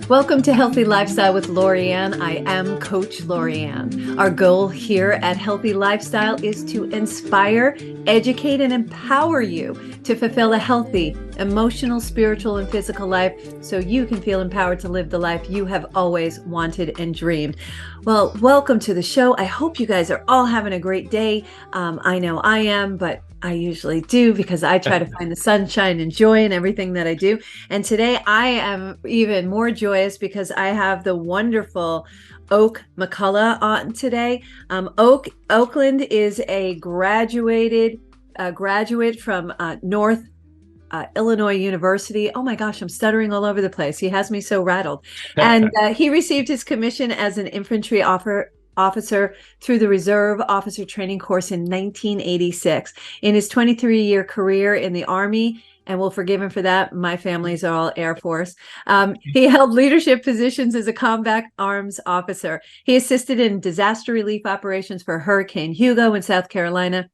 Welcome to Healthy Lifestyle with Lorianne. I am Coach Lorianne. Our goal here at Healthy Lifestyle is to inspire, educate, and empower you to fulfill a healthy, emotional, spiritual, and physical life so you can feel empowered to live the life you have always wanted and dreamed. Well, welcome to the show. I hope you guys are all having a great day. I know I am, but I usually do because I try to find the sunshine and joy in everything that I do. And today I am even more joyous because I have the wonderful McCulloch on today. Oakland is a graduate from North Illinois University. Oh my gosh, I'm stuttering all over the place. He has me so rattled. And he received his commission as an infantry officer through the Reserve Officer Training Course in 1986. In his 23-year career in the Army, and we'll forgive him for that, my families are all Air Force, he held leadership positions as a combat arms officer. He assisted in disaster relief operations for Hurricane HUGO in South Carolina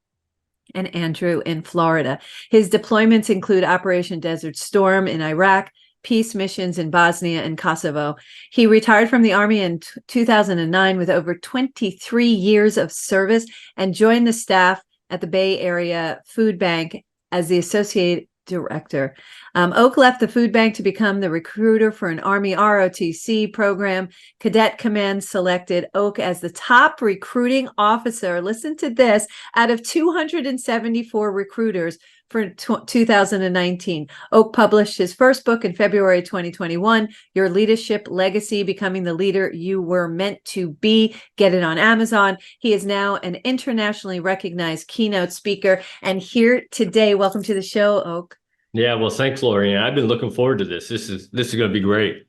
and Andrew in Florida. His deployments include Operation Desert Storm in Iraq, peace missions in Bosnia and Kosovo. He retired from the Army in 2009 with over 23 years of service and joined the staff at the Bay Area Food Bank as the associate director. Oak left the food bank to become the recruiter for an Army ROTC program. Cadet Command selected Oak as the top recruiting officer. Listen to this, out of 274 recruiters for 2019. Oak published his first book in February 2021, Your Leadership Legacy, Becoming the Leader You Were Meant to Be. Get it on Amazon. He is now an internationally recognized keynote speaker. And here today, welcome to the show, Oak. Yeah, well, thanks, Lori. I've been looking forward to this. This is going to be great.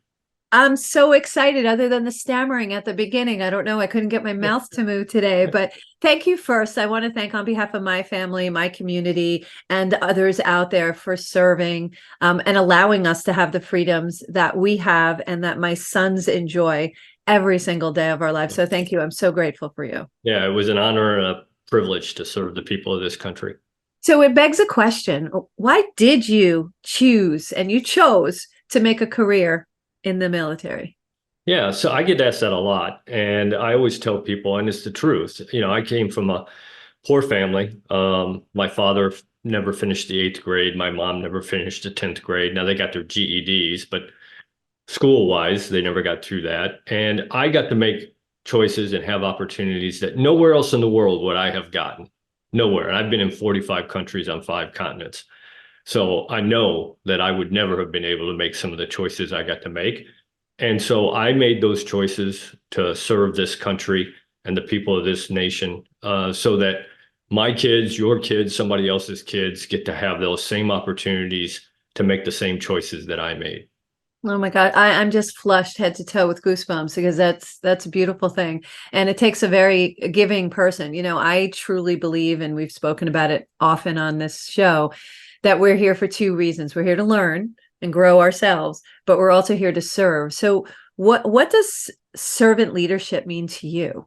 I'm so excited, other than the stammering at the beginning. I don't know. I couldn't get my mouth to move today, but thank you first. I want to thank on behalf of my family, my community, and others out there for serving and allowing us to have the freedoms that we have and that my sons enjoy every single day of our life. So thank you. I'm so grateful for you. Yeah, it was an honor and a privilege to serve the people of this country. So it begs a question. Why did you choose, and you chose to make a career in the military? Yeah, so I get asked that a lot, and I always tell people, and it's the truth. You know, I came from a poor family. My father never finished the 8th grade. My mom never finished the 10th grade. Now they got their GEDs, but school-wise, they never got through that. And I got to make choices and have opportunities that nowhere else in the world would I have gotten. Nowhere. And I've been in 45 countries on 5 continents. So I know that I would never have been able to make some of the choices I got to make. And so I made those choices to serve this country and the people of this nation so that my kids, your kids, somebody else's kids get to have those same opportunities to make the same choices that I made. Oh my God, I'm just flushed head to toe with goosebumps because that's a beautiful thing. And it takes a very giving person. You know, I truly believe, and we've spoken about it often on this show, that we're here for 2 reasons. We're here to learn and grow ourselves, but we're also here to serve. So what does servant leadership mean to you?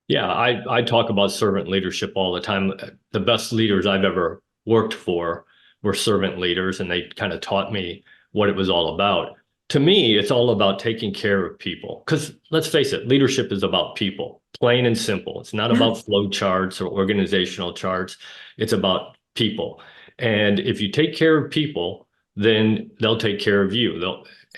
Yeah, I talk about servant leadership all the time. The best leaders I've ever worked for were servant leaders, and they kind of taught me what it was all about. To me, it's all about taking care of people. Because let's face it, leadership is about people, plain and simple. It's not about flow charts or organizational charts. It's about people. And if you take care of people, then they'll take care of you.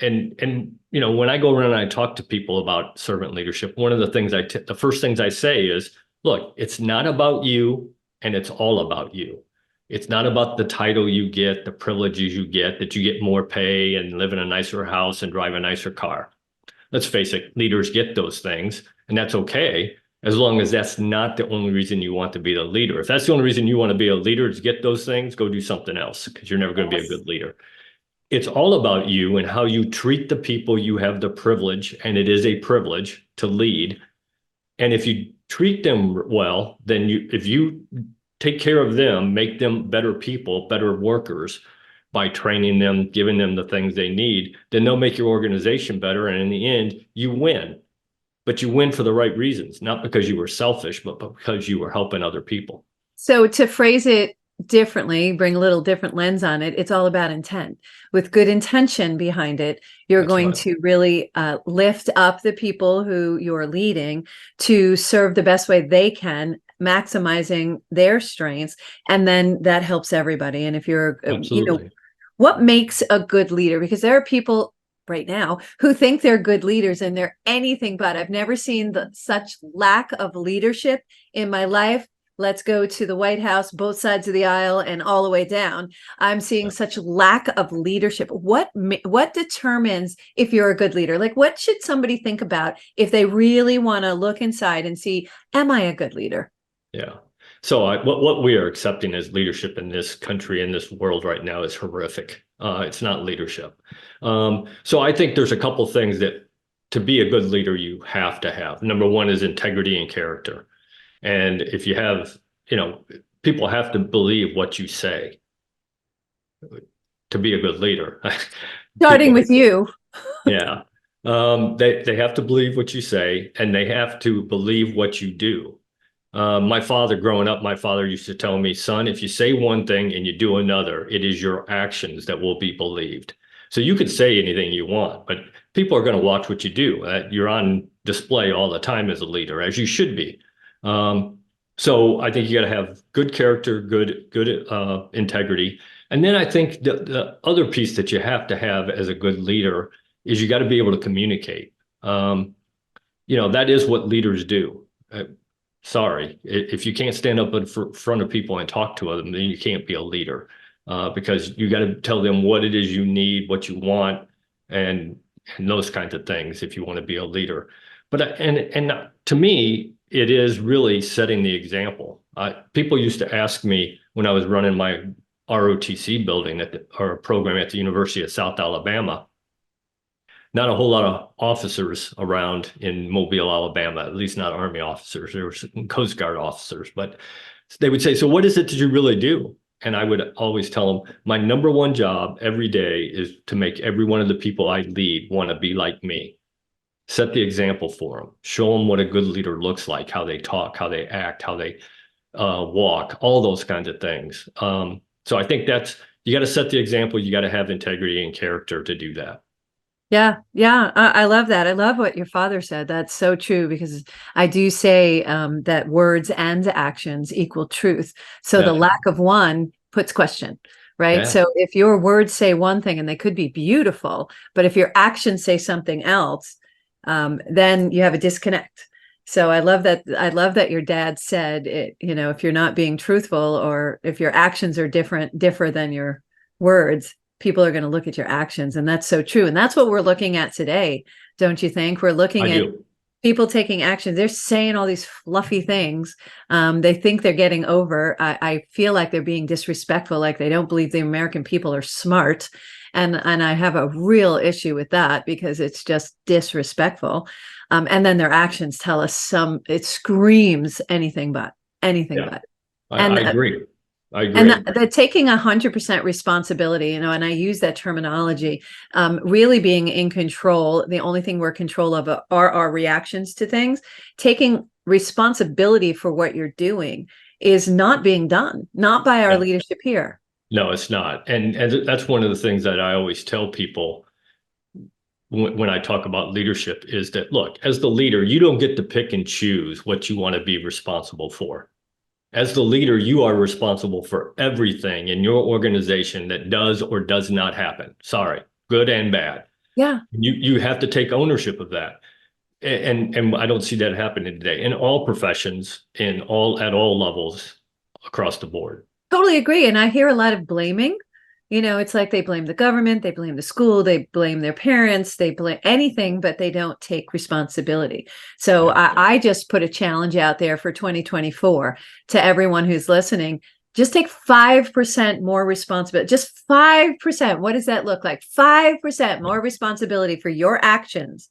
And you know, when I go around and I talk to people about servant leadership, one of the things the first things I say is, look, it's not about you, and it's all about you. It's not about the title you get, the privileges you get, that you get more pay and live in a nicer house and drive a nicer car. Let's face it, leaders get those things, and that's okay, as long as that's not the only reason you want to be the leader. If that's the only reason you want to be a leader is get those things, go do something else, because you're never going to be a good leader. It's all about you and how you treat the people you have the privilege, and it is a privilege to lead. And if you treat them well, then if you take care of them, make them better people, better workers by training them, giving them the things they need, then they'll make your organization better. And in the end, you win. But you win for the right reasons, not because you were selfish, but because you were helping other people. So to phrase it differently, bring a little different lens on it, it's all about intent. With good intention behind it, you're That's going right. to really lift up the people who you're leading to serve the best way they can, maximizing their strengths. And then that helps everybody. And if you're, Absolutely. what makes a good leader? Because there are people right now who think they're good leaders and they're anything but. I've never seen such lack of leadership in my life. Let's go to the White House, both sides of the aisle and all the way down. I'm seeing Yeah. such lack of leadership. What determines if you're a good leader? Like, what should somebody think about if they really want to look inside and see, am I a good leader? Yeah. So what we are accepting as leadership in this country, in this world right now, is horrific. It's not leadership. So I think there's a couple things that to be a good leader, you have to have. Number one is integrity and character. And if you have, people have to believe what you say to be a good leader. Starting People, with you. yeah. They have to believe what you say, and they have to believe what you do. My father, growing up, my father used to tell me, son, if you say one thing and you do another, it is your actions that will be believed. So you could say anything you want, but people are going to watch what you do. You're on display all the time as a leader, as you should be. So I think you got to have good character, good integrity. And then I think the other piece that you have to have as a good leader is you got to be able to communicate. That is what leaders do. Sorry, if you can't stand up in front of people and talk to them, then you can't be a leader, because you got to tell them what it is you need, what you want, and those kinds of things if you want to be a leader. But and to me, it is really setting the example. People used to ask me when I was running my ROTC building or program at the University of South Alabama. Not a whole lot of officers around in Mobile, Alabama, at least not Army officers. There were some Coast Guard officers, but they would say, so what is it that you really do? And I would always tell them, my number one job every day is to make every one of the people I lead want to be like me. Set the example for them. Show them what a good leader looks like, how they talk, how they act, how they walk, all those kinds of things. So I think you got to set the example. You got to have integrity and character to do that. Yeah, yeah, I love that. I love what your father said. That's so true, because I do say that words and actions equal truth. So the Yeah. lack of one puts question, right? Yeah. So if your words say one thing and they could be beautiful, but if your actions say something else, then you have a disconnect. So I love that. I love that your dad said, if you're not being truthful, or if your actions are differ than your words, people are going to look at your actions. And that's so true. And that's what we're looking at today. Don't you think? We're looking at people taking action. They're saying all these fluffy things. They think they're getting over. I feel like they're being disrespectful, like they don't believe the American people are smart. And I have a real issue with that, because it's just disrespectful. And then their actions tell us it screams anything but. Yeah. And I agree. I agree. And the taking 100% responsibility, and I use that terminology, really being in control. The only thing we're in control of are our reactions to things. Taking responsibility for what you're doing is not being done, not by our leadership here. No, it's not. And that's one of the things that I always tell people when I talk about leadership is that, look, as the leader, you don't get to pick and choose what you want to be responsible for. As the leader, you are responsible for everything in your organization that does or does not happen. Sorry, good and bad. Yeah. You have to take ownership of that. And I don't see that happening today in all professions, at all levels across the board. Totally agree. And I hear a lot of blaming. It's like they blame the government, they blame the school, they blame their parents, they blame anything, but they don't take responsibility. So I just put a challenge out there for 2024 to everyone who's listening. Just take 5% more responsibility. Just 5%. What does that look like? 5% more responsibility for your actions,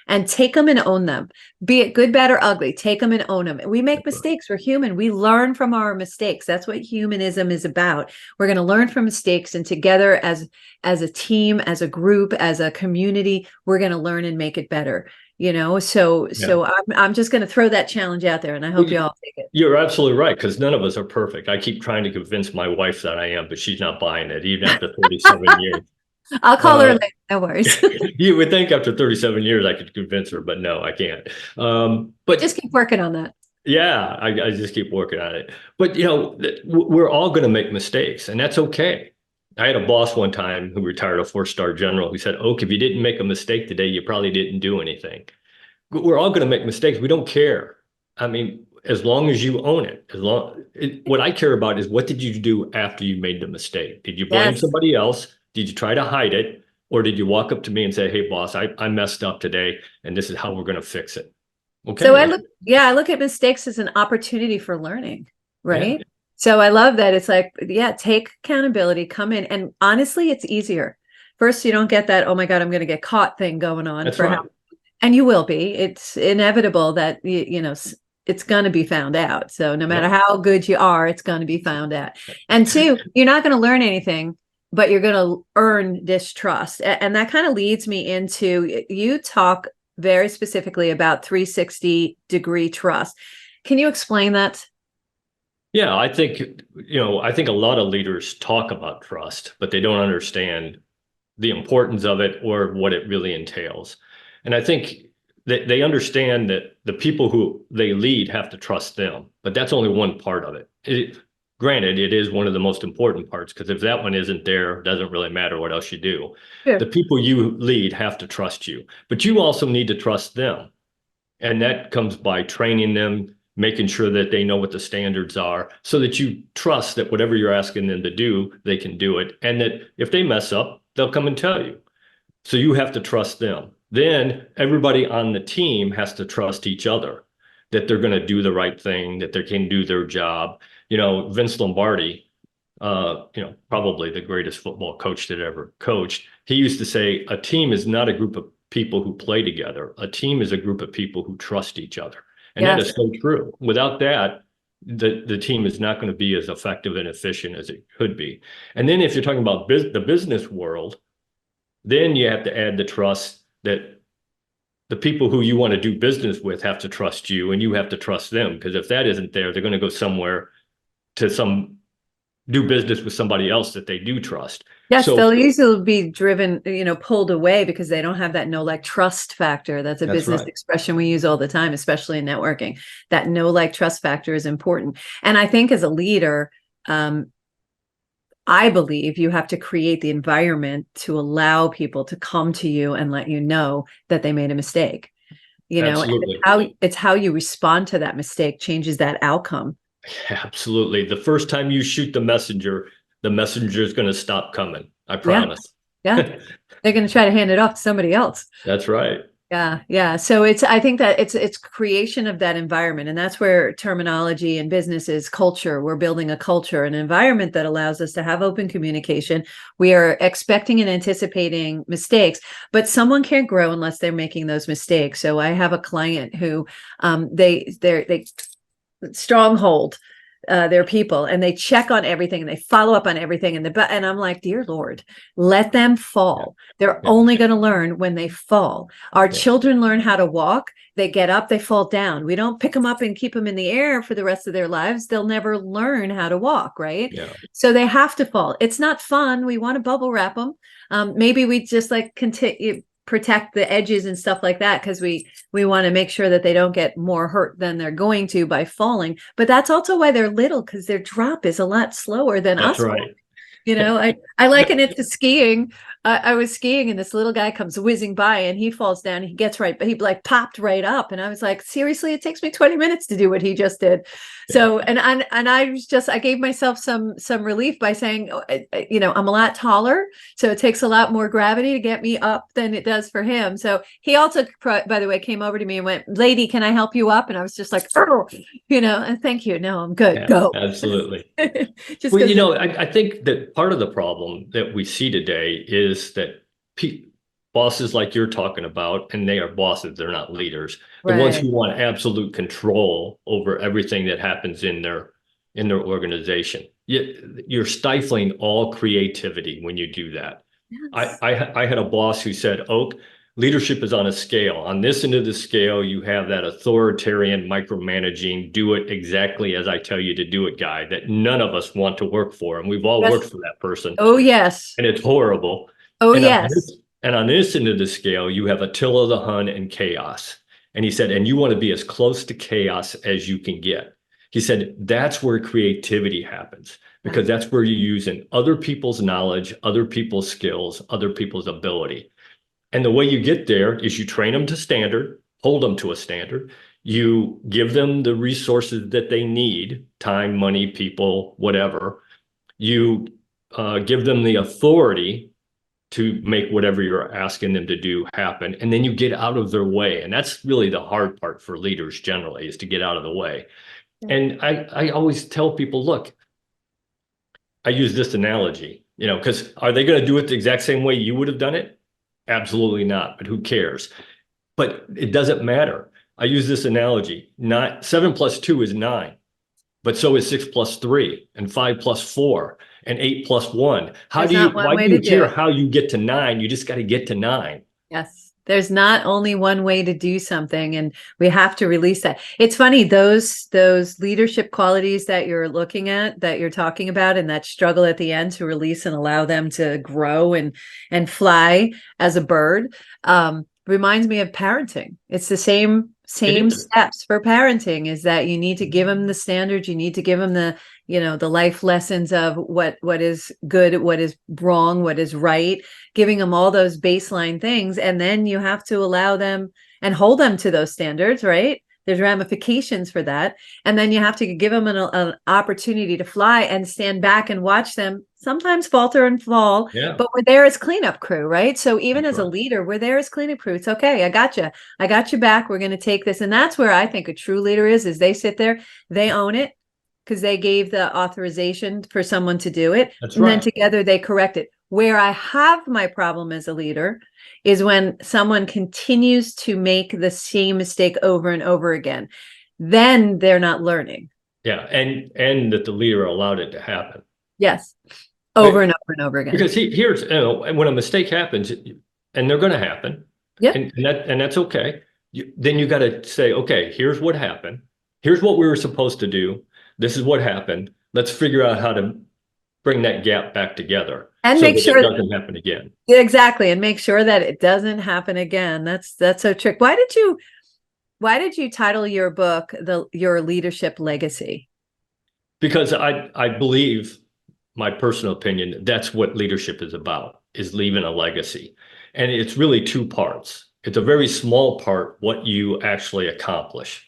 and take them and own them. Be it good, bad, or ugly. Take them and own them. We make mistakes. We're human. We learn from our mistakes. That's what humanism is about. We're going to learn from mistakes, and together as a team, as a group, as a community, we're going to learn and make it better. So I'm just going to throw that challenge out there, and I hope you all take it. You're absolutely right, because none of us are perfect. I keep trying to convince my wife that I am, but she's not buying it, even after 37 years. I'll call her later. No worries. You would think after 37 years I could convince her, but no, I can't. But just keep working on that. Yeah, I just keep working on it. But we're all going to make mistakes, and that's okay. I had a boss one time who retired, a 4-star general, who said, "Oak, if you didn't make a mistake today, you probably didn't do anything." We're all going to make mistakes. We don't care. I mean, as long as you own it, what I care about is, what did you do after you made the mistake? Did you blame somebody else? Did you try to hide it? Or did you walk up to me and say, "Hey, boss, I messed up today, and this is how we're going to fix it"? Okay. So I look at mistakes as an opportunity for learning, right? Yeah. So I love that. It's like, take accountability, come in. And honestly, it's easier. First, you don't get that, oh my God, I'm going to get caught thing going on. That's right. And you will be. It's inevitable that, it's going to be found out. So no matter how good you are, it's going to be found out. And 2, you're not going to learn anything, but you're going to earn distrust. And that kind of leads me into, you talk very specifically about 360-degree trust. Can you explain that? Yeah, I think a lot of leaders talk about trust, but they don't understand the importance of it or what it really entails. And I think that they understand that the people who they lead have to trust them, but that's only one part of it. Granted, it is one of the most important parts, because if that one isn't there, it doesn't really matter what else you do. Yeah. The people you lead have to trust you, but you also need to trust them. And that comes by training them, making sure that they know what the standards are, so that you trust that whatever you're asking them to do, they can do it. And that if they mess up, they'll come and tell you. So you have to trust them. Then everybody on the team has to trust each other, that they're going to do the right thing, that they can do their job. Vince Lombardi, probably the greatest football coach that ever coached, he used to say, a team is not a group of people who play together. A team is a group of people who trust each other. And that is so true. Without that, the team is not going to be as effective and efficient as it could be. And then if you're talking about the business world, then you have to add the trust that the people who you want to do business with have to trust you, and you have to trust them. Because if that isn't there, they're going to go somewhere to do business with somebody else that they do trust. Yes, so they'll easily be driven, pulled away because they don't have that know, like, trust factor. That's a business expression we use all the time, especially in networking. That know, like, trust factor is important. And I think as a leader, I believe you have to create the environment to allow people to come to you and let you know that they made a mistake. And it's how you respond to that mistake changes that outcome. Absolutely. The first time you shoot the messenger is going to stop coming. I promise. Yeah. They're going to try to hand it off to somebody else. That's right. Yeah. So I think that it's creation of that environment. And that's where terminology in business is culture. We're building a culture, an environment that allows us to have open communication. We are expecting and anticipating mistakes, but someone can't grow unless they're making those mistakes. So I have a client who they stronghold their people, and they check on everything and they follow up on everything. And I'm like, dear Lord, let them fall. They're only going to learn when they fall. Our children learn how to walk. They get up, they fall down. We don't pick them up and keep them in the air for the rest of their lives. They'll never learn how to walk, right? Yeah. So they have to fall. It's not fun. We want to bubble wrap them. Maybe we just continue protect the edges and stuff like that, because we want to make sure that they don't get more hurt than they're going to by falling. But that's also why they're little, because their drop is a lot slower than us. That's right. I liken it to skiing. I was skiing and this little guy comes whizzing by and he falls down. He gets right, but he popped right up. And I was like, seriously, it takes me 20 minutes to do what he just did. So, and I gave myself some relief by saying, I'm a lot taller, so it takes a lot more gravity to get me up than it does for him. So he also, by the way, came over to me and went, lady, can I help you up? And I was just like, and thank you. No, I'm good. Yeah, go. Absolutely. I think that part of the problem that we see today is that bosses like you're talking about, and they are bosses, they're not leaders, the ones who want absolute control over everything that happens in their organization. You're stifling all creativity when you do that. Yes. I had a boss who said, Oak, leadership is on a scale. On this end of the scale, you have that authoritarian, micromanaging, do it exactly as I tell you to do it guy that none of us want to work for. And we've all Yes. worked for that person. Oh, yes. And it's horrible. Oh, and yes. on this end of the scale, you have Attila the Hun and chaos. And he said, and you want to be as close to chaos as you can get. He said, that's where creativity happens, because that's where you're using other people's knowledge, other people's skills, other people's ability. And the way you get there is you train them to standard, hold them to a standard. You give them the resources that they need, time, money, people, whatever. You give them the authority to make whatever you're asking them to do happen. And then you get out of their way. And that's really the hard part for leaders generally, is to get out of the way. And I always tell people, look, I use this analogy, because are they going to do it the exact same way you would have done it? Absolutely not, but who cares? But it doesn't matter. I use this analogy. 7 plus 2 is 9, but so is 6 plus 3 and 5 plus 4 and 8 plus 1. Why do you care how you get to 9? You just got to get to 9. Yes. There's not only one way to do something, and we have to release that. It's funny, those leadership qualities that you're looking at, that you're talking about, and that struggle at the end to release and allow them to grow and fly as a bird, reminds me of parenting. It's the same steps for parenting, is that you need to give them the standards, you need to give them the the life lessons of what is good, what is wrong, what is right, giving them all those baseline things. And then you have to allow them and hold them to those standards, right? There's ramifications for that. And then you have to give them an opportunity to fly and stand back and watch them sometimes falter and fall. Yeah. But we're there as cleanup crew, right? So even as a leader, we're there as cleanup crew. It's okay. I got you. I got you back. We're going to take this. And that's where I think a true leader is they sit there, they own it, because they gave the authorization for someone to do it. That's and right. Then together they correct it. Where I have my problem as a leader is when someone continues to make the same mistake over and over again. Then they're not learning. Yeah, and that the leader allowed it to happen. Yes, over and over and over again. Because here's when a mistake happens, and they're going to happen. Yeah, and that's okay. Then you got to say, okay, here's what happened. Here's what we were supposed to do. This is what happened. Let's figure out how to bring that gap back together, and so make sure it doesn't happen again. Exactly, and make sure that it doesn't happen again. That's so trick. Why did you title your book Your Leadership Legacy? Because I believe, my personal opinion, that's what leadership is about, is leaving a legacy. And it's really two parts. It's a very small part, what you actually accomplish.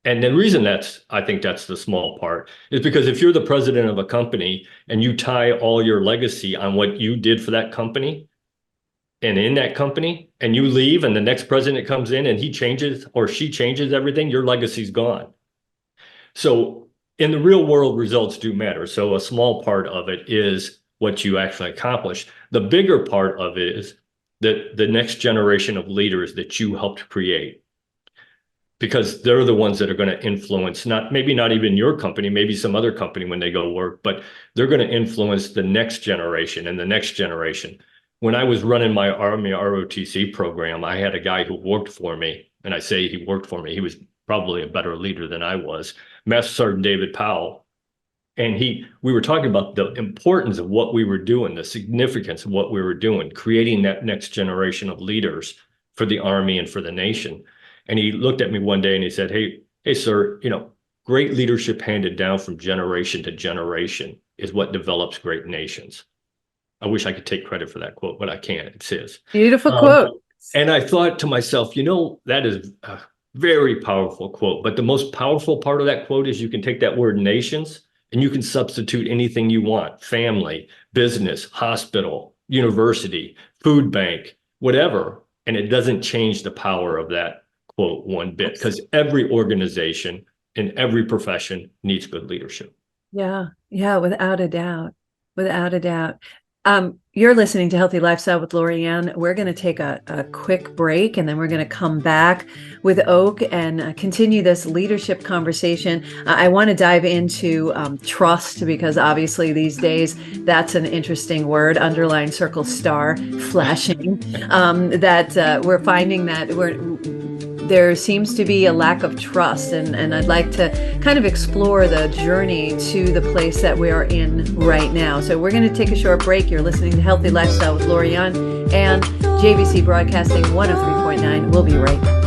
And the reason I think that's the small part, is because if you're the president of a company and you tie all your legacy on what you did for that company and in that company, and you leave and the next president comes in and he changes or she changes everything, your legacy's gone. So in the real world, results do matter. So a small part of it is what you actually accomplish. The bigger part of it is the next generation of leaders that you helped create. Because they're the ones that are going to influence, maybe not even your company, maybe some other company when they go work, but they're going to influence the next generation and the next generation. When I was running my Army ROTC program, I had a guy who worked for me, and I say he worked for me, he was probably a better leader than I was, Master Sergeant David Powell. And we were talking about the importance of what we were doing, the significance of what we were doing, creating that next generation of leaders for the Army and for the nation. And he looked at me one day and he said, hey, sir, great leadership handed down from generation to generation is what develops great nations. I wish I could take credit for that quote, but I can't. It's his. Beautiful quote. And I thought to myself, that is a very powerful quote. But the most powerful part of that quote is you can take that word nations and you can substitute anything you want: family, business, hospital, university, food bank, whatever. And it doesn't change the power of that quote one bit, because every organization in every profession needs good leadership. Yeah, without a doubt. You're listening to Healthy Lifestyle with Lorianne. We're going to take a quick break, and then we're going to come back with Oak and continue this leadership conversation. I want to dive into trust, because obviously these days that's an interesting word, underline, circle, star, flashing, that we're finding that there seems to be a lack of trust, and I'd like to kind of explore the journey to the place that we are in right now. So we're going to take a short break. You're listening to Healthy Lifestyle with Lorianne and JVC Broadcasting 103.9. We'll be right back.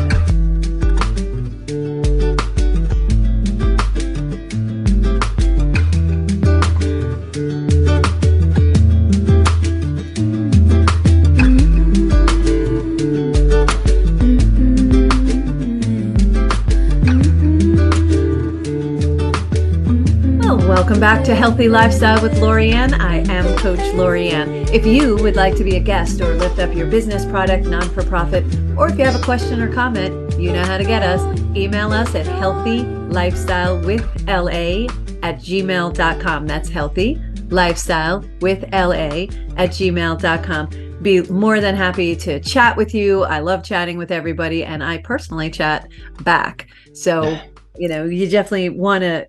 Welcome back to Healthy Lifestyle with Lorianne. I am Coach Lorianne. If you would like to be a guest or lift up your business, product, non-for-profit, or if you have a question or comment, you know how to get us. Email us at healthylifestylewithla@gmail.com. That's healthylifestylewithla@gmail.com. Be more than happy to chat with you. I love chatting with everybody, and I personally chat back. So, you definitely want to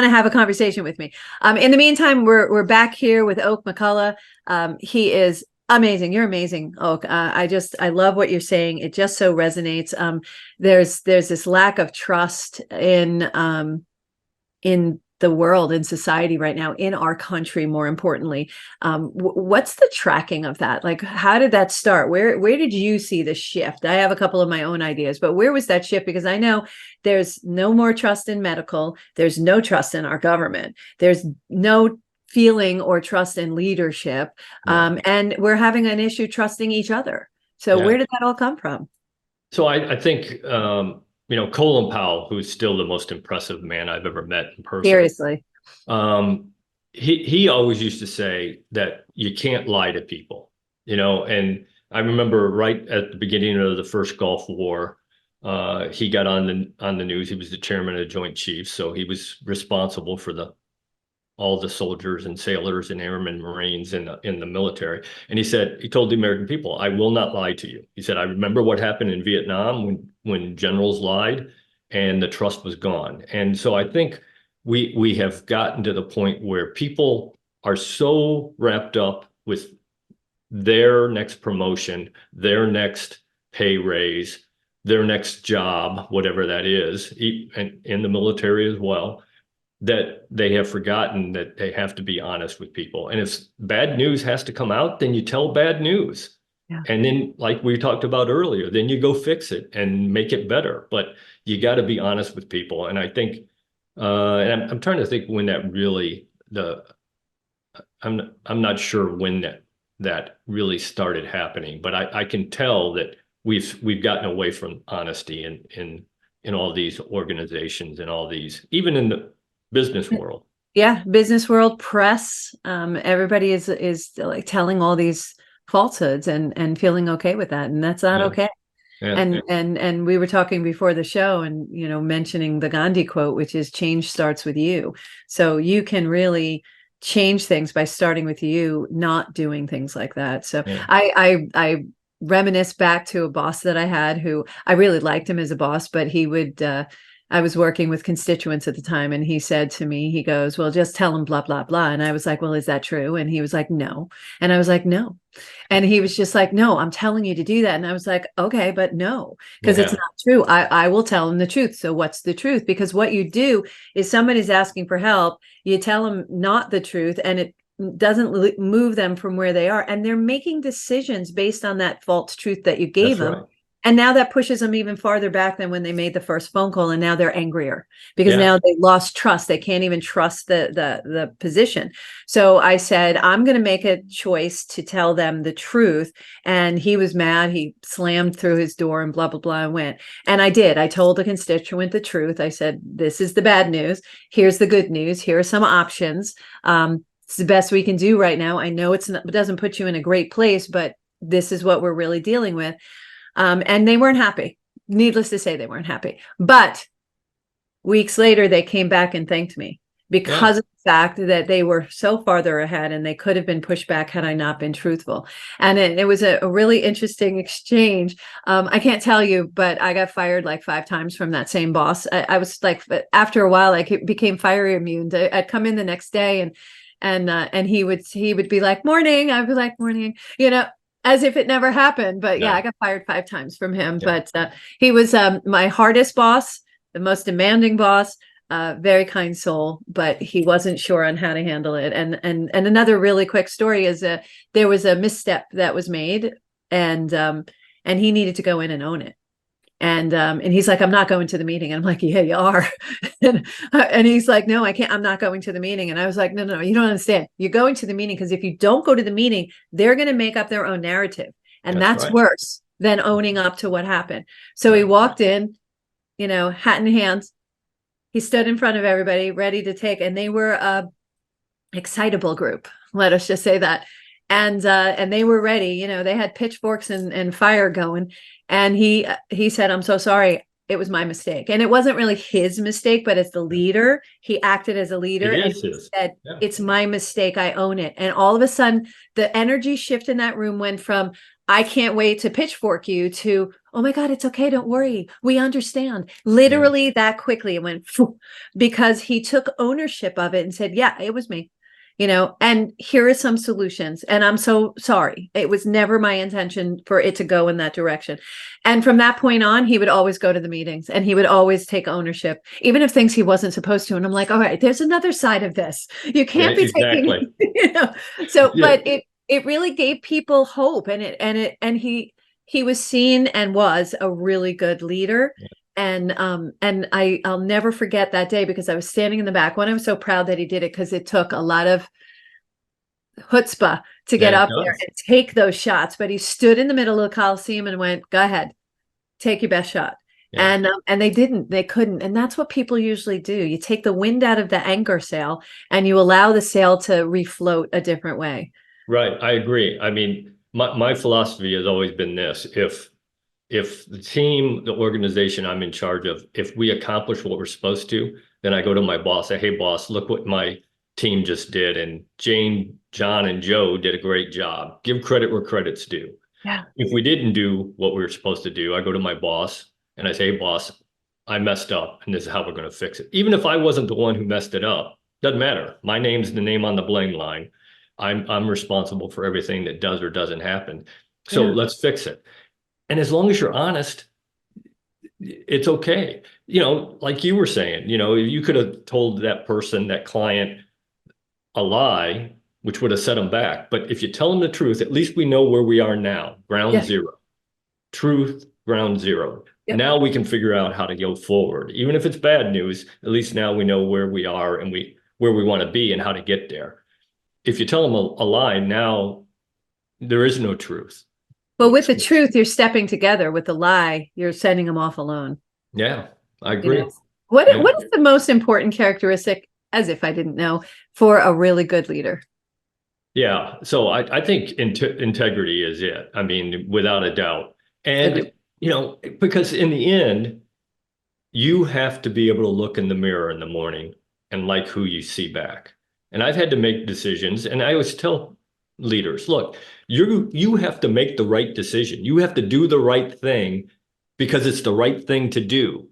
have a conversation with me. In the meantime, we're back here with Oak McCulloch. He is amazing. You're amazing, Oak. I love what you're saying. It just so resonates. There's this lack of trust in the world, in society right now, in our country, more importantly. What's the tracking of that? Like, how did that start? Where did you see the shift? I have a couple of my own ideas, but where was that shift? Because I know there's no more trust in medical. There's no trust in our government. There's no feeling or trust in leadership. And we're having an issue trusting each other. So where did that all come from? So I think, Colin Powell, who's still the most impressive man I've ever met in person. Seriously. He always used to say that you can't lie to people, and I remember right at the beginning of the first Gulf War, he got on the news. He was the chairman of the Joint Chiefs, so he was responsible for all the soldiers and sailors and airmen, Marines in the military. And he told the American people, "I will not lie to you." He said, "I remember what happened in Vietnam when generals lied and the trust was gone." And so I think we have gotten to the point where people are so wrapped up with their next promotion, their next pay raise, their next job, whatever that is, and in the military as well, that they have forgotten that they have to be honest with people. And if bad news has to come out, then you tell bad news. Yeah. And then, like we talked about earlier, then you go fix it and make it better. But you got to be honest with people. And I think, and I'm trying to think when that really, I'm not sure when that really started happening, but I can tell that we've gotten away from honesty in all these organizations and all these, even in the business world. Yeah, business world, press. Everybody is like telling all these falsehoods and feeling okay with that, and that's not okay. Yeah. And we were talking before the show, and mentioning the Gandhi quote, which is "Change starts with you." So you can really change things by starting with you, not doing things like that. So yeah. I reminisce back to a boss that I had, who I really liked him as a boss, but he would. I was working with constituents at the time, and he said to me, he goes, "Well, just tell them blah, blah, blah." And I was like, "Well, is that true?" And he was like, "No." And I was like, "No." And he was just like, "No, I'm telling you to do that." And I was like, "Okay, but no, because it's not true. I will tell them the truth." So what's the truth? Because what you do is, somebody's asking for help, you tell them not the truth, and it doesn't move them from where they are. And they're making decisions based on that false truth that you gave them. Right. And now that pushes them even farther back than when they made the first phone call. And now they're angrier because now they lost trust. They can't even trust the position. So I said, I'm going to make a choice to tell them the truth. And he was mad. He slammed through his door and blah, blah, blah, and went. And I did. I told the constituent the truth. I said, "This is the bad news. Here's the good news. Here are some options. It's the best we can do right now. I know it doesn't put you in a great place, but this is what we're really dealing with." And they weren't happy. Needless to say, they weren't happy. But weeks later, they came back and thanked me. because of the fact that they were so farther ahead and they could have been pushed back had I not been truthful. And it was a really interesting exchange. I can't tell you, but I got fired like 5 times from that same boss. I was like, after a while, I became fire immune. I'd come in the next day and he would be like, morning. I'd be like, morning, as if it never happened. But yeah, I got fired 5 times from him. Yeah. But he was my hardest boss, the most demanding boss. Very kind soul, but he wasn't sure on how to handle it. And another really quick story is there was a misstep that was made, and he needed to go in and own it. And he's like, I'm not going to the meeting. And I'm like, yeah, you are. and he's like, no, I can't. I'm not going to the meeting. And I was like, no, you don't understand. You're going to the meeting because if you don't go to the meeting, they're going to make up their own narrative, and that's right. Worse than owning up to what happened. So he walked in, hat in hands. He stood in front of everybody ready to take, and they were a excitable group. Let us just say that. And they were ready, they had pitchforks and fire going. And he said, I'm so sorry. It was my mistake. And it wasn't really his mistake, but as the leader, he acted as a leader and he said, it's my mistake. I own it. And all of a sudden the energy shift in that room went from, I can't wait to pitchfork you to, oh my God, it's okay. Don't worry. We understand. Literally that quickly it went because he took ownership of it and said, yeah, it was me, and here are some solutions. And I'm so sorry. It was never my intention for it to go in that direction. And from that point on, he would always go to the meetings and he would always take ownership, even if things he wasn't supposed to. And I'm like, all right, there's another side of this. You can't be taking, So, but it really gave people hope, and he was seen and was a really good leader. And I'll never forget that day because I was standing in the back. One, I was so proud that he did it because it took a lot of chutzpah to get up there and take those shots. But he stood in the middle of the Coliseum and went, go ahead, take your best shot. Yeah. And they couldn't. And that's what people usually do. You take the wind out of the anchor sail and you allow the sail to refloat a different way. Right. I agree. I mean, my philosophy has always been this. If the team, the organization I'm in charge of, if we accomplish what we're supposed to, then I go to my boss, say, hey, boss, look what my team just did. And Jane, John, and Joe did a great job. Give credit where credit's due. Yeah. If we didn't do what we were supposed to do, I go to my boss and I say, hey, boss, I messed up and this is how we're going to fix it. Even if I wasn't the one who messed it up, doesn't matter. My name's the name on the blame line. I'm responsible for everything that does or doesn't happen. So let's fix it. And as long as you're honest, it's okay. Like you were saying, you could have told that person, that client, a lie, which would have set them back. But if you tell them the truth, at least we know where we are now. Ground zero. Truth, ground zero. Yep. Now we can figure out how to go forward. Even if it's bad news, at least now we know where we are and where we want to be and how to get there. If you tell them a lie, now there is no truth. Well, with the truth, you're stepping together. With the lie, you're sending them off alone. Yeah, I agree. What is the most important characteristic, as if I didn't know, for a really good leader? Yeah, so I think integrity is it. I mean, without a doubt. And, because in the end, you have to be able to look in the mirror in the morning and like who you see back. And I've had to make decisions, and I always tell leaders, look, you have to make the right decision. You have to do the right thing because it's the right thing to do.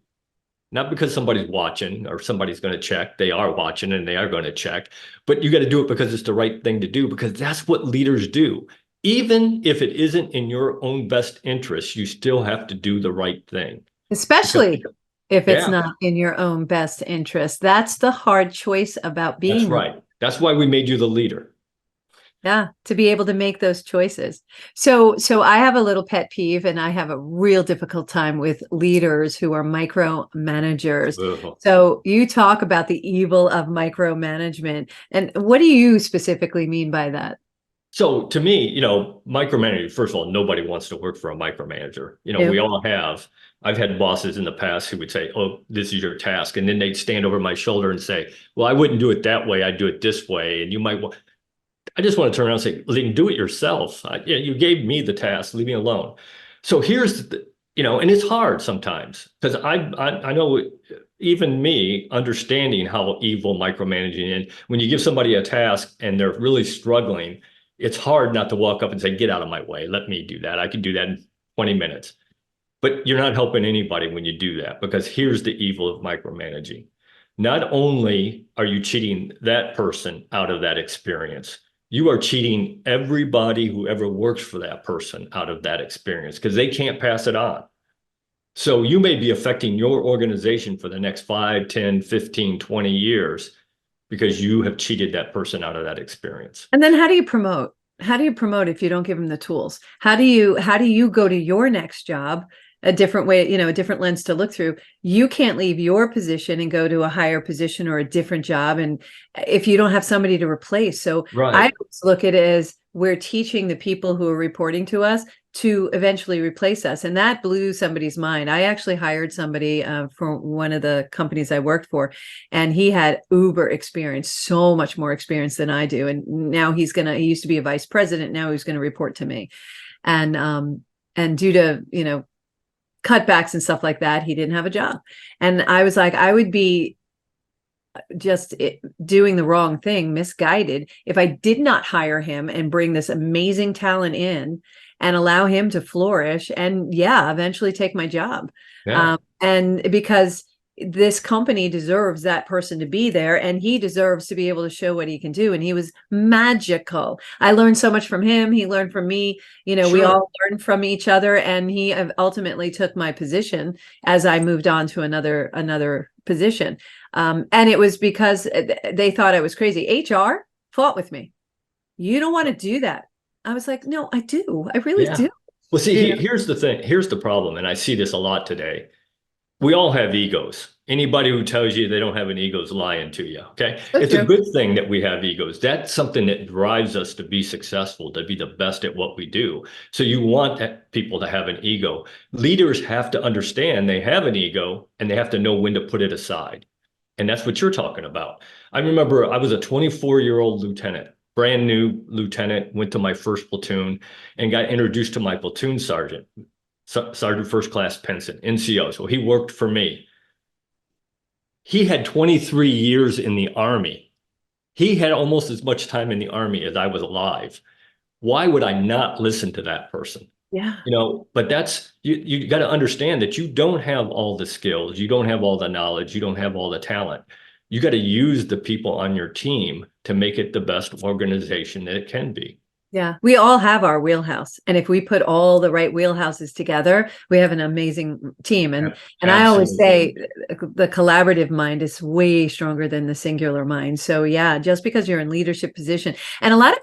Not because somebody's watching or somebody's going to check. They are watching and they are going to check, but you got to do it because it's the right thing to do, because that's what leaders do. Even if it isn't in your own best interest, you still have to do the right thing. Especially if it's not in your own best interest. That's the hard choice about being. That's right. That's why we made you the leader. Yeah, to be able to make those choices. So I have a little pet peeve, and I have a real difficult time with leaders who are micromanagers. So you talk about the evil of micromanagement, and what do you specifically mean by that? So to me, micromanaging, first of all, nobody wants to work for a micromanager. We all have. I've had bosses in the past who would say, oh, this is your task. And then they'd stand over my shoulder and say, well, I wouldn't do it that way. I'd do it this way. And you might want. I just want to turn around and say, well, then do it yourself. You gave me the task. Leave me alone. So here's and it's hard sometimes because I know even me understanding how evil micromanaging is. When you give somebody a task and they're really struggling, it's hard not to walk up and say, get out of my way. Let me do that. I can do that in 20 minutes. But you're not helping anybody when you do that, because here's the evil of micromanaging. Not only are you cheating that person out of that experience, you are cheating everybody who ever works for that person out of that experience because they can't pass it on. So you may be affecting your organization for the next 5, 10, 15, 20 years because you have cheated that person out of that experience. And then how do you promote? How do you promote if you don't give them the tools? How do you go to your next job a different way, a different lens to look through? You can't leave your position and go to a higher position or a different job, and if you don't have somebody to replace. So Right. I always look at it as we're teaching the people who are reporting to us to eventually replace us. And that blew somebody's mind. I actually hired somebody for one of the companies I worked for, and he had uber experience, so much more experience than I do. And now he used to be a vice president. Now he's going to report to me. And due to, cutbacks and stuff like that, he didn't have a job. And I was like, I would be just doing the wrong thing, misguided, if I did not hire him and bring this amazing talent in and allow him to flourish and eventually take my job. Yeah. And because this company deserves that person to be there, and he deserves to be able to show what he can do. And he was magical. I learned so much from him. He learned from me. Sure. We all learned from each other, and he ultimately took my position as I moved on to another position. And it was because they thought I was crazy. HR fought with me. You don't want to do that. I was like, no, I do. I really do. Well, see, here's the thing. Here's the problem. And I see this a lot today. We all have egos. Anybody who tells you they don't have an ego is lying to you. Okay. It's a good thing that we have egos. That's something that drives us to be successful, to be the best at what we do. So you want people to have an ego. Leaders have to understand they have an ego, and they have to know when to put it aside. And that's what you're talking about. I remember I was a 24-year-old lieutenant, brand new lieutenant, went to my first platoon and got introduced to my platoon sergeant. Sergeant First Class Penson, NCO. So he worked for me. He had 23 years in the Army. He had almost as much time in the Army as I was alive. Why would I not listen to that person? Yeah. But that's, you got to understand that you don't have all the skills. You don't have all the knowledge. You don't have all the talent. You got to use the people on your team to make it the best organization that it can be. Yeah, we all have our wheelhouse. And if we put all the right wheelhouses together, we have an amazing team. And I always say the collaborative mind is way stronger than the singular mind. So just because you're in leadership position, and a lot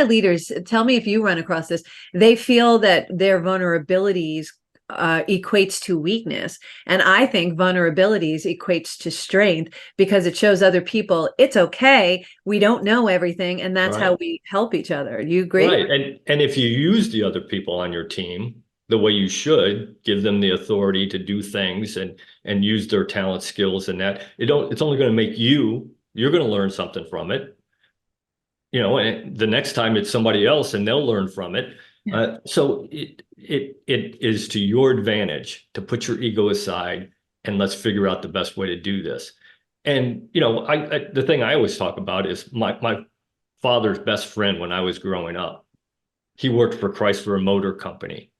of leaders, tell me if you run across this, they feel that their vulnerabilities equates to weakness. And I think vulnerabilities equates to strength, because it shows other people it's okay. We don't know everything. And that's how we help each other. You agree? Right. And if you use the other people on your team the way you should, give them the authority to do things and use their talent, skills, and that, it's only going to make you're going to learn something from it. And the next time it's somebody else and they'll learn from it. So it is to your advantage to put your ego aside and let's figure out the best way to do this. And, the thing I always talk about is my father's best friend when I was growing up. He worked for Chrysler Motor Company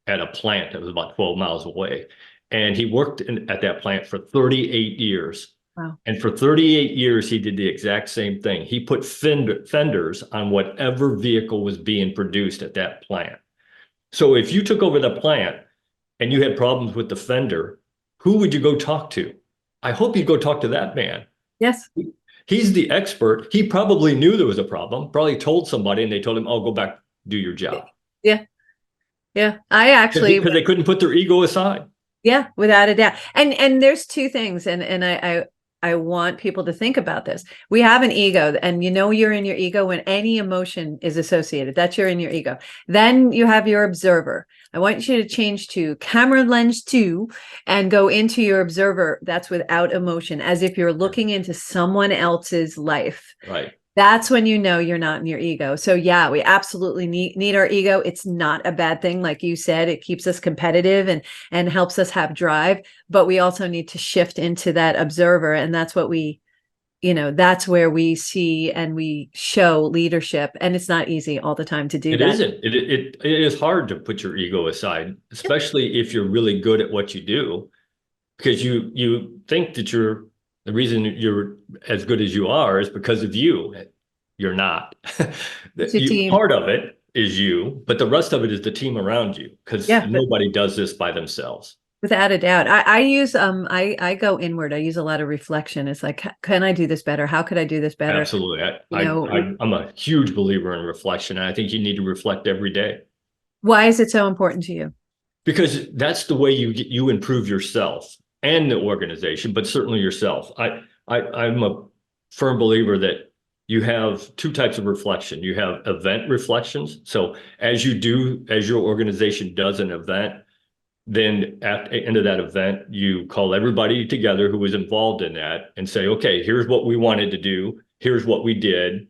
at a plant that was about 12 miles away. And he worked at that plant for 38 years. Wow. And for 38 years, he did the exact same thing. He put fenders on whatever vehicle was being produced at that plant. So if you took over the plant and you had problems with the fender, who would you go talk to? I hope you'd go talk to that man. Yes. He's the expert. He probably knew there was a problem, probably told somebody, and they told him, oh, go back, do your job. Yeah. I actually, because they couldn't put their ego aside. Yeah, without a doubt. And there's two things. And I want people to think about this. We have an ego, and you're in your ego when any emotion is associated. That's you're in your ego. Then you have your observer. I want you to change to camera lens 2 and go into your observer. That's without emotion, as if you're looking into someone else's life. Right. That's when you know you're not in your ego. So yeah, we absolutely need our ego. It's not a bad thing. Like you said, it keeps us competitive and helps us have drive, but we also need to shift into that observer. And that's what that's where we see and we show leadership. And it's not easy all the time to do It that. isn't. It is hard to put your ego aside, especially if you're really good at what you do, because you think that the reason you're as good as you are is because of you. You're not. It's a team. Part of it is you, but the rest of it is the team around you, because Yeah, nobody does this by themselves. without a doubt. I use I go inward. I use a lot of reflection. It's like, can I do this better? How could I do this better? Absolutely. I'm a huge believer in reflection, and I think you need to reflect every day. Why is it so important to you? Because that's the way you improve yourself and the organization, but certainly yourself. I'm a firm believer that you have two types of reflection. You have event reflections. So as your organization does an event, then at the end of that event, you call everybody together who was involved in that and say, okay, here's what we wanted to do. Here's what we did.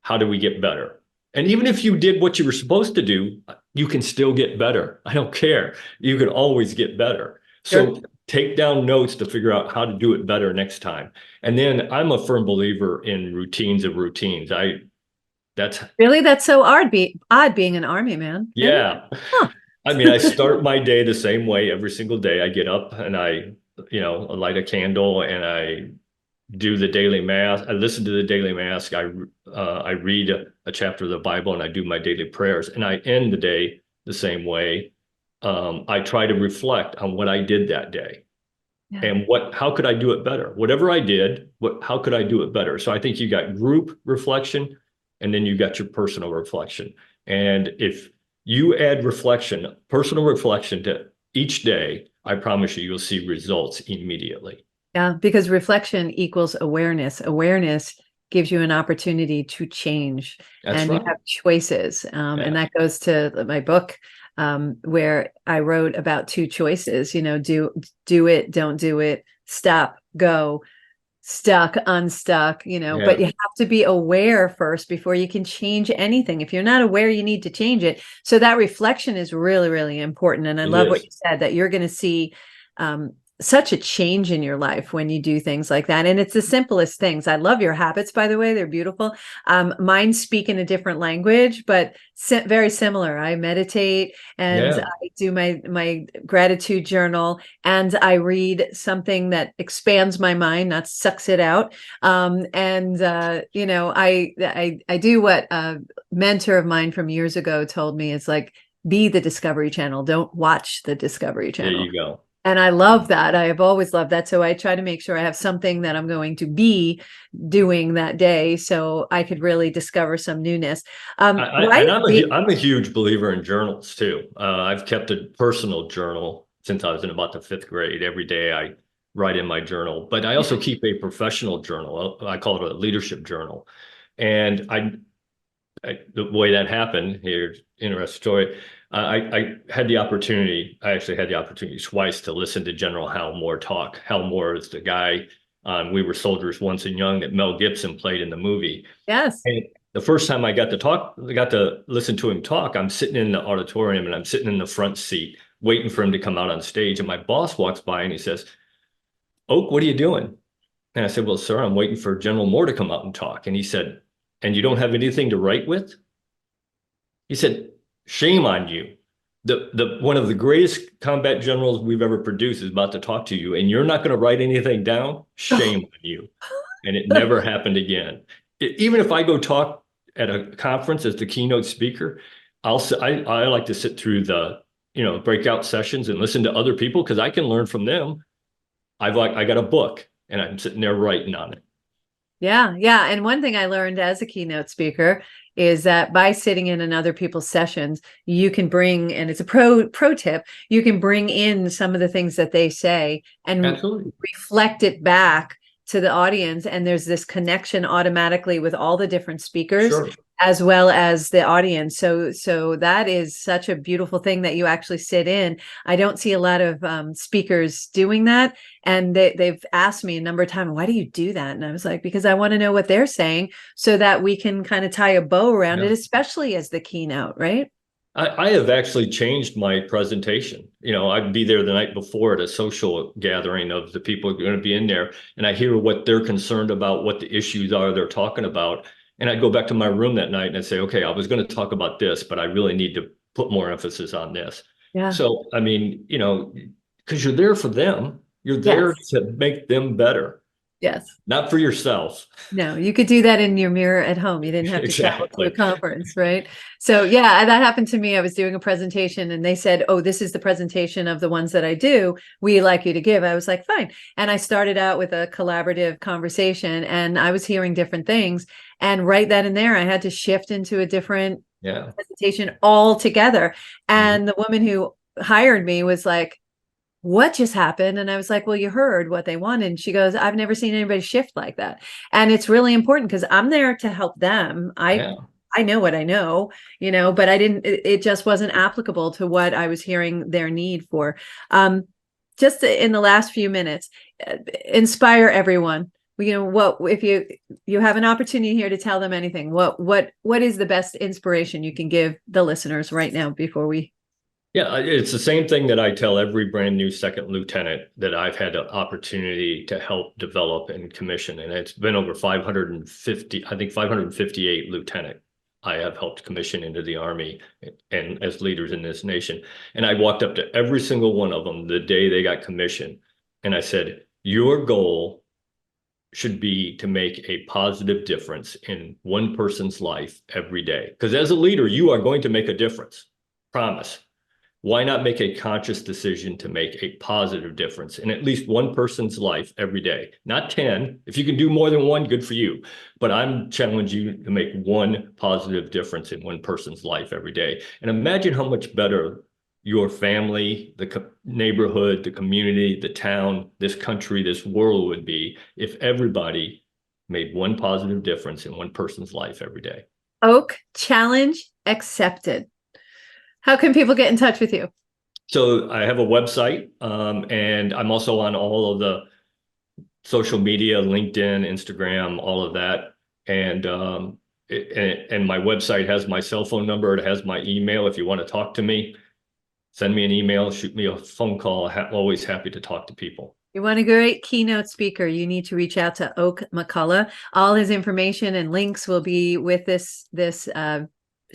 How do we get better? And even if you did what you were supposed to do, you can still get better. I don't care. You can always get better. So take down notes to figure out how to do it better next time. And then I'm a firm believer in routines of routines. That's so odd being an Army man. Yeah. Huh. I mean, I start my day the same way every single day. I get up and I light a candle and I do the daily mass. I listen to the daily mass. I read a chapter of the Bible and I do my daily prayers, and I end the day the same way. I try to reflect on what I did that day and how could I do it better? Whatever I did, how could I do it better? So I think you got group reflection and then you got your personal reflection. And if you add personal reflection to each day, I promise you'll see results immediately. Yeah, because reflection equals awareness. Awareness gives you an opportunity to change. That's right. You have choices. And that goes to my book, where I wrote about two choices, do it, don't do it, stop, go, stuck, unstuck, but you have to be aware first before you can change anything. If you're not aware, you need to change it. So that reflection is really, really important. And I love what you said, that you're going to see such a change in your life when you do things like that. And it's the simplest things. I love your habits, by the way. They're beautiful. Mine speak in a different language, but very similar. I meditate and I do my gratitude journal, and I read something that expands my mind, not sucks it out. I do what a mentor of mine from years ago told me. It's like, be the Discovery Channel. Don't watch the Discovery Channel. There you go. And I love that. I have always loved that. So I try to make sure I have something that I'm going to be doing that day, so I could really discover some newness. I'm a huge believer in journals too. I've kept a personal journal since I was in about the 5th grade. Every day I write in my journal, but I also keep a professional journal. I call it a leadership journal. And the way that happened, here's an interesting story. I actually had the opportunity twice to listen to General Hal Moore talk. Hal Moore is the guy on We Were Soldiers Once and Young that Mel Gibson played in the movie. Yes. And the first time I got to listen to him talk, I'm sitting in the auditorium and I'm sitting in the front seat waiting for him to come out on stage. And my boss walks by and he says, "Oak, what are you doing?" And I said, "Well, sir, I'm waiting for General Moore to come out and talk." And he said, "And you don't have anything to write with?" He said, "Shame on you. The one of the greatest combat generals we've ever produced is about to talk to you, and you're not going to write anything down? Shame on you." And it never happened again. Even if I go talk at a conference as the keynote speaker, I like to sit through the breakout sessions and listen to other people, because I can learn from them. I got a book and I'm sitting there writing on it. Yeah. Yeah. And one thing I learned as a keynote speaker is that by sitting in other people's sessions, you can bring, and it's a pro tip, you can bring in some of the things that they say and reflect it back to the audience. And there's this connection automatically with all the different speakers. Sure. as well as the audience. So that is such a beautiful thing that you actually sit in. I don't see a lot of speakers doing that. And they've asked me a number of times, why do you do that? And I was like, because I want to know what they're saying so that we can kind of tie a bow around it, especially as the keynote, right? I have actually changed my presentation. I'd be there the night before at a social gathering of the people who are going to be in there, and I hear what they're concerned about, what the issues are they're talking about. And I'd go back to my room that night and I'd say, okay, I was going to talk about this, but I really need to put more emphasis on this. Yeah. So, I mean, because you're there for them, you're there to make them better. Yes. Not for yourself. No, you could do that in your mirror at home. You didn't have to travel to a conference, right? So yeah, that happened to me. I was doing a presentation and they said, oh, this is the presentation of the ones that I do. We like you to give. I was like, fine. And I started out with a collaborative conversation and I was hearing different things. And right then and there, I had to shift into a different presentation altogether. And the woman who hired me was like, what just happened? And I was like, well, you heard what they wanted. And she goes, I've never seen anybody shift like that. And it's really important because I'm there to help them. I know what I know, but it just wasn't applicable to what I was hearing their need for. Just in the last few minutes, inspire everyone. What if you have an opportunity here to tell them anything? What is the best inspiration you can give the listeners right now before we? Yeah, it's the same thing that I tell every brand new second lieutenant that I've had an opportunity to help develop and commission. And it's been over 550, I think 558 lieutenant I have helped commission into the Army and as leaders in this nation. And I walked up to every single one of them the day they got commissioned. And I said, your goal should be to make a positive difference in one person's life every day. Because as a leader, you are going to make a difference. Promise. Why not make a conscious decision to make a positive difference in at least one person's life every day? Not 10. If you can do more than one, good for you. But I'm challenging you to make one positive difference in one person's life every day. And imagine how much better your family, the neighborhood, the community, the town, this country, this world would be if everybody made one positive difference in one person's life every day. Oak, challenge accepted. How can people get in touch with you? So I have a website, and I'm also on all of the social media, LinkedIn, Instagram, all of that. And my website has my cell phone number. It has my email. If you want to talk to me, send me an email, shoot me a phone call. Always happy to talk to people. You want a great keynote speaker, you need to reach out to Oak McCulloch. All his information and links will be with this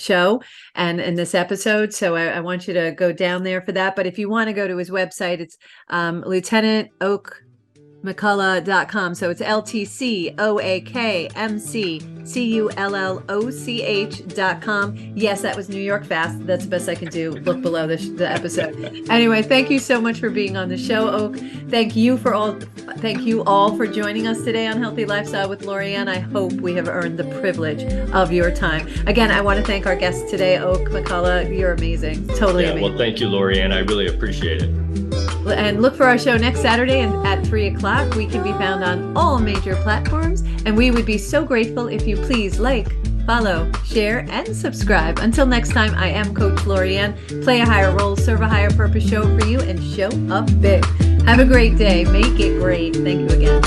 show and in this episode. So I want you to go down there for that. But if you want to go to his website, it's Lieutenant Oak McCulloch.com. So it's LTCOAKMCCULLOCH.com. Yes, that was New York fast. That's the best I can do. Look below the episode. Anyway, thank you so much for being on the show, Oak. Thank you all for joining us today on Healthy Lifestyle with Lorianne. I hope we have earned the privilege of your time. Again, I want to thank our guest today, Oak McCulloch. You're amazing. Totally amazing. Well, thank you, Lorianne. I really appreciate it. And look for our show next Saturday at 3 o'clock. We can be found on all major platforms. And we would be so grateful if you please like, follow, share, and subscribe. Until next time, I am Coach Lorianne. Play a higher role, serve a higher purpose show for you, and show up big. Have a great day. Make it great. Thank you again.